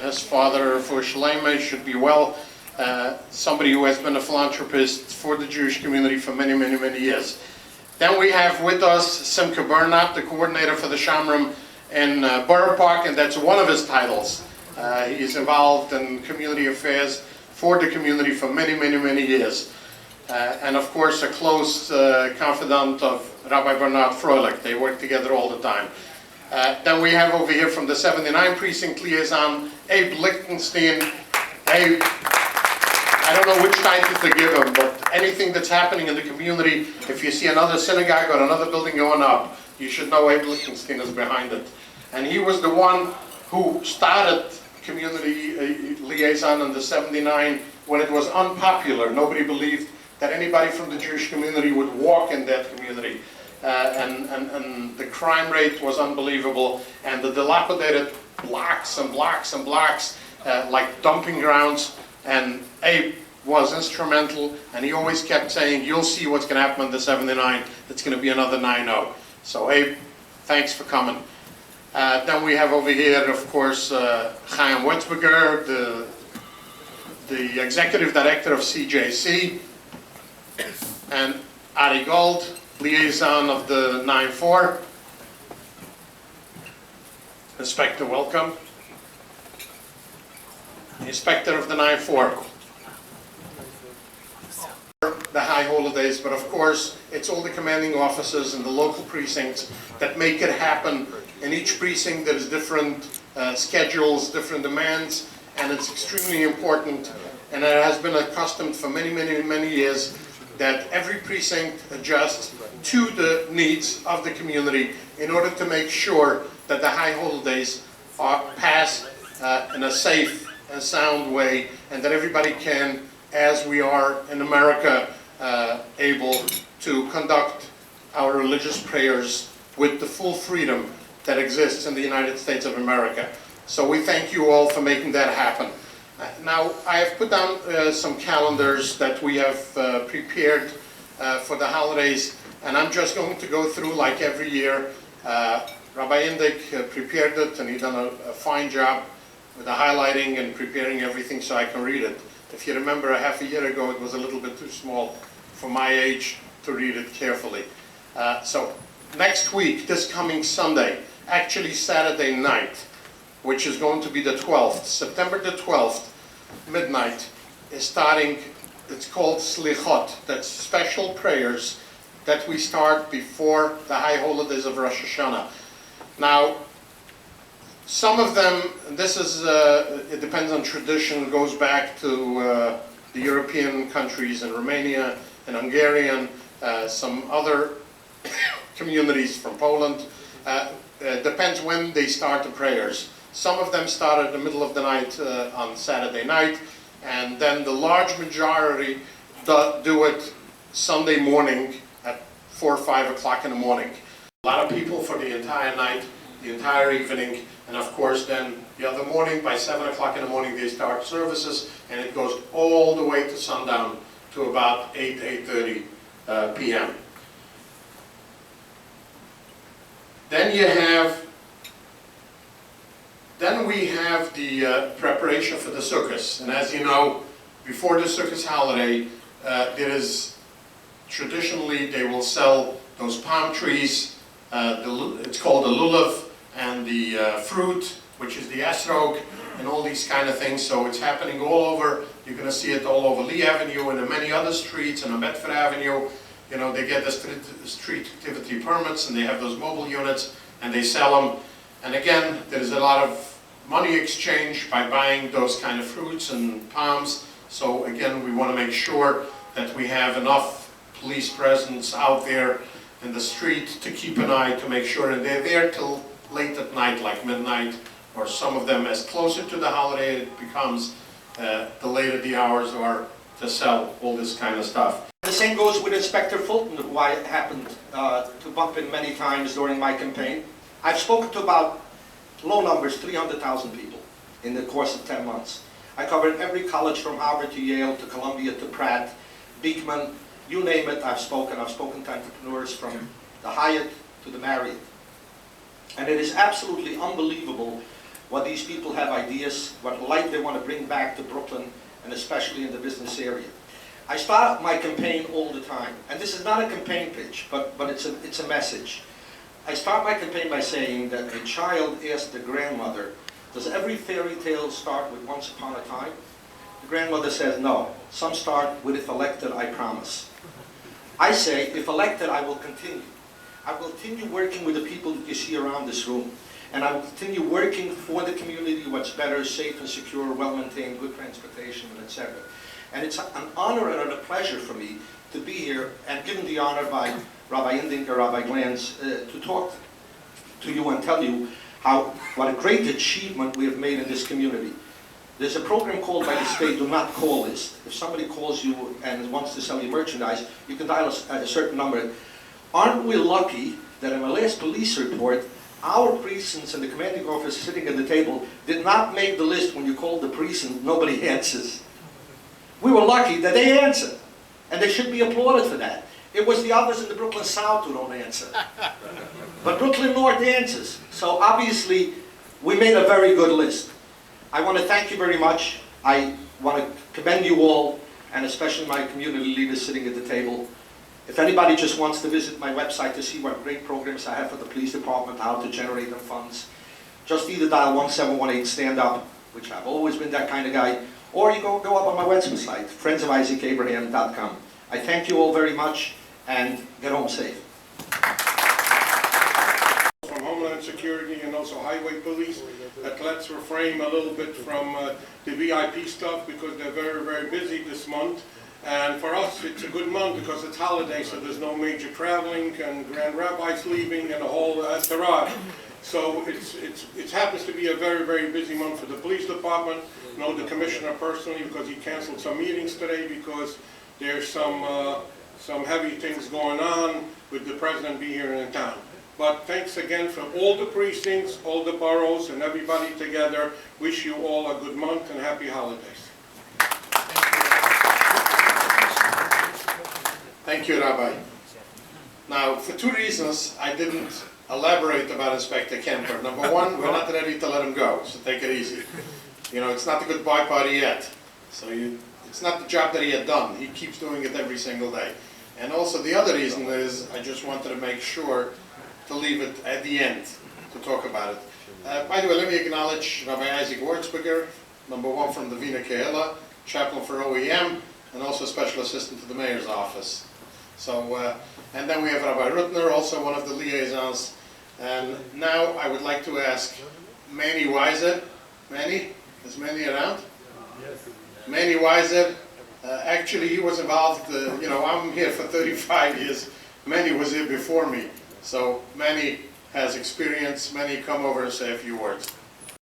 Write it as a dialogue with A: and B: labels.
A: His father, for Shlomo, should be well. Somebody who has been a philanthropist for the Jewish community for many, many, many years. Then we have with us Simcha Bernat, the coordinator for the Shamrim in Borough Park, and that's one of his titles. He's involved in community affairs for the community for many, many, many years. And of course, a close confidant of Rabbi Bernard Froelich. They work together all the time. Then we have over here from the 79 Precinct Liaison, Abe Lichtenstein. Abe, I don't know which title to give him, but anything that's happening in the community, if you see another synagogue or another building going up, you should know Abe Lichtenstein is behind it. And he was the one who started community liaison in the 79 when it was unpopular. Nobody believed that anybody from the Jewish community would walk in that community. And the crime rate was unbelievable, and the dilapidated blocks and blocks and blocks like dumping grounds, and Abe was instrumental, and he always kept saying, you'll see what's going to happen in the 79, it's going to be another 9-0. So Abe, thanks for coming. Then we have over here, of course, Chaim Wetzberger, the executive director of CJC, and Ari Gold, liaison of the 9-4. Inspector, welcome. The inspector of the 9-4. The high holidays, but of course, it's all the commanding officers in the local precincts that make it happen. In each precinct, there's different schedules, different demands, and it's extremely important. And it has been accustomed for many, many, many years that every precinct adjusts to the needs of the community in order to make sure that the high holidays are passed in a safe and sound way, and that everybody can, as we are in America, able to conduct our religious prayers with the full freedom that exists in the United States of America. So we thank you all for making that happen. Now, I have put down some calendars that we have prepared for the holidays, and I'm just going to go through like every year. Rabbi Indik prepared it, and he's done a fine job with the highlighting and preparing everything so I can read it. If you remember, a half a year ago, it was a little bit too small for my age to read it carefully. So next week, this coming Sunday, actually Saturday night, which is going to be the 12th, September the 12th, midnight, is starting, it's called Slichot. That's special prayers that we start before the high holidays of Rosh Hashanah. Now, some of them, this is, it depends on tradition, goes back to the European countries and Romania and Hungarian, some other communities from Poland. Depends when they start the prayers. Some of them start at the middle of the night on Saturday night, and then the large majority do it Sunday morning at 4 or 5 o'clock in the morning. A lot of people for the entire night, the entire evening, and of course then the other morning by 7 o'clock in the morning they start services, and it goes all the way to sundown to about 8:30 p.m. Then we have the preparation for the Sukkot, and as you know, before the Sukkot holiday, traditionally they will sell those palm trees. It's called the lulav, and the fruit, which is the esrog, and all these kind of things. So it's happening all over. You're going to see it all over Lee Avenue and in many other streets, and on Bedford Avenue. You know, they get the street activity permits, and they have those mobile units, and they sell them. And again, there's a lot of money exchange by buying those kind of fruits and palms. So again, we want to make sure that we have enough police presence out there in the street to keep an eye, to make sure, and they're there till late at night, like midnight, or some of them as closer to the holiday it becomes, the later the hours are to sell all this kind of stuff.
B: The same goes with Inspector Fulton, who I happened to bump in many times during my campaign. I've spoken to about low numbers, 300,000 people in the course of 10 months. I covered every college from Harvard to Yale to Columbia to Pratt, Beekman, you name it, I've spoken. I've spoken to entrepreneurs from the Hyatt to the Marriott. And it is absolutely unbelievable what these people have ideas, what life they want to bring back to Brooklyn, and especially in the business area. I start my campaign all the time, and this is not a campaign pitch, but it's a message. I start my campaign by saying that a child asked the grandmother, does every fairy tale start with once upon a time? The grandmother says, no. Some start with if elected, I promise. I say, if elected, I will continue. I will continue working with the people that you see around this room. And I will continue working for the community, what's better, safe and secure, well-maintained, good transportation, and etc. And it's an honor and a pleasure for me to be here and given the honor by Rabbi Indinker, Rabbi Glantz, to talk to you and tell you what a great achievement we have made in this community. There's a program called by the state, Do Not Call List. If somebody calls you and wants to sell you merchandise, you can dial a certain number. Aren't we lucky that in the last police report, our precincts and the commanding officer sitting at the table did not make the list when you called the precinct, nobody answers. We were lucky that they answered, and they should be applauded for that. It was the others in the Brooklyn South who don't answer. But Brooklyn North answers. So obviously, we made a very good list. I want to thank you very much. I want to commend you all, and especially my community leaders sitting at the table. If anybody just wants to visit my website to see what great programs I have for the police department, how to generate them funds, just either dial 1718 stand up, which I've always been that kind of guy, or you go up on my website, friendsofisaacabraham.com. I thank you all very much, and get home safe.
A: From Homeland Security and also Highway Police, that let's refrain a little bit from the VIP stuff because they're very, very busy this month. And for us, it's a good month because it's holiday, so there's no major traveling, and Grand Rabbi's leaving, and the whole entourage. So it happens to be a very, very busy month for the police department. I know the commissioner personally because he canceled some meetings today because there's some heavy things going on with the president being here in town. But thanks again from all the precincts, all the boroughs, and everybody together. Wish you all a good month and happy holidays. Thank you, Rabbi. Now, for two reasons, I didn't elaborate about Inspector Kemper. Number one, we're not ready to let him go, so take it easy. You know, it's not the goodbye party yet. So it's not the job that he had done. He keeps doing it every single day. And also the other reason is I just wanted to make sure to leave it at the end to talk about it. By the way, let me acknowledge Rabbi Isaac Wurzberger, number one from the Wiener Kehillah, chaplain for OEM, and also special assistant to the mayor's office. So, and then we have Rabbi Rutner, also one of the liaisons. And now I would like to ask Manny Weiser. Manny? Is Manny around? Yes. Manny Weiser. Actually, he was involved, you know, I'm here for 35 years. Manny was here before me. So Manny has experience. Manny, come over and say a few words.